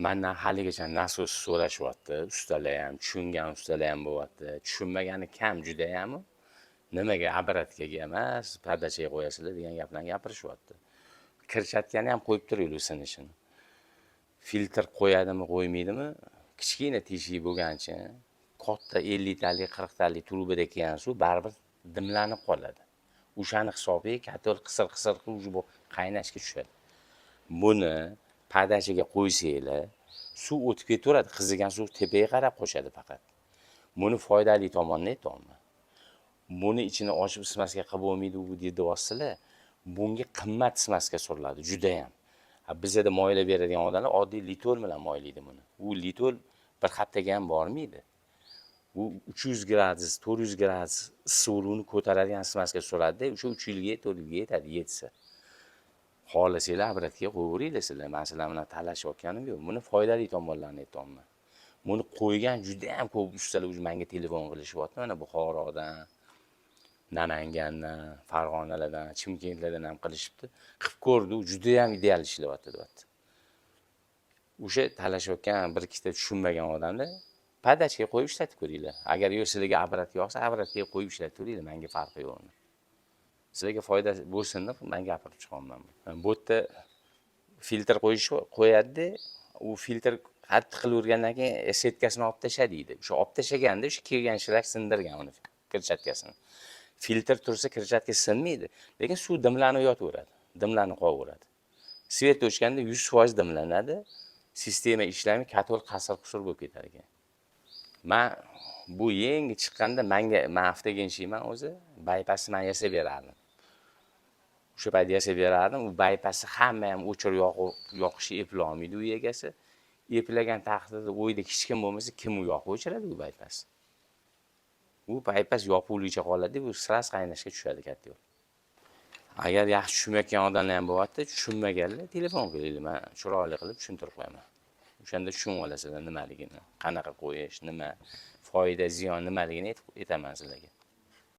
Mendan haligacha nasos so'rashyapti. Ustalar ham, tushungan ustalar ham bo'lyapti. Tushunmagani kam judayam. Nimaga apparatga emas, pardachaga qo'yasizlar degan gaplarni gapirishyapti. Kirchatkani ham qo'yib turaylik sinishini. Filtr qo'yadimi, qo'ymaydimi? Kichkina teshik bo'lgancha, katta 50 talik, 40 talik trubada kelgan suv baribir dimlanib qoladi. O'shani hisobiga kattol qisir qilib bu qaynashga tushadi. Buni pardachaga qo'ysanglar, suv o'tib ketaveradi. Qizigan suv tepaga qarab qo'shadi faqat. Buni foydali tomonini aytayman. Buni ichini ochib ismaska qilib bo'lmaydi u deyapsizlar. Bunga qimmat ismaska suriladi juda ham. Bizda moyla beradigan odamlar oddiy litol bilan moylaydi buni. U litol bir haftaga ham bormaydi. U 300 gradus, 400 gradus issiqlikni ko'taradigan ismaska suriladi-da, o'sha 3 yilga, 4 yilga yetadi, yetsa. Xohlasanglar apparatga qo'yaveringlar sizlar. Men sizlar bilan talashayotganim yo'q. Buni foydali tomonlarini aytayapman. Buni qo'ygan juda ham ko'p ustalar menga telefon qilishyapti. Mana Buxorodan, Namangandan, Farg'onalardan, Chimkentlardan ham qilishibdi. Qilib ko'rdi, juda ham ideal ishlayapti deyapti. O'sha talashayotgan bir ikkita tushunmagan odamlar pardachaga qo'yib ishlatib ko'ringlar. Agar sizlarga apparat yoqsa, apparatga qo'yib ishlatib ko'ringlar, menga farqi yo'q. Sizlarga foyda bo'lsin deb men gapirib chiqaman. Bu yerda filtr qo'yadi, u filtr qattiq qilavergandan keyin setkasini olib tashlaydi. O'sha olib tashlaganda o'sha kelgan shilak sindirgan uni kirchatkasini. Filtr tursa kirchatka sinmaydi, lekin suv dimlanib yotaveradi, dimlanib qolaveradi. Svet o'chganda 100% dimlanadi, sistema ishlamay kattol qasir-qusur bo'lib ketar ekan. Men bu yangi chiqqanda men haftaga ishlayman o'zi, bypassni men yasab berardim. O'sha paytda yasab berardim, u bypassni hamma ham o'chirib yoqishni eplolmaydi u egasi. Eplagan taqdirda o'yda hech kim bo'lmasa, kim u yoqib o'chiradi u bypass. U bypass yopiqligicha qoladi, bu sras qaynashga tushadi katta yo'l. Agar yaxshi tushunmayotgan odamlar ham bo'lyapti, tushunmaganlar telefon qilinglar, men chiroyli qilib tushuntirib qo'yaman. O'shanda tushunib olasizlar nimaligini, qanaqa qo'yish, nima foyda, ziyon nimaligini aytaman sizlarga.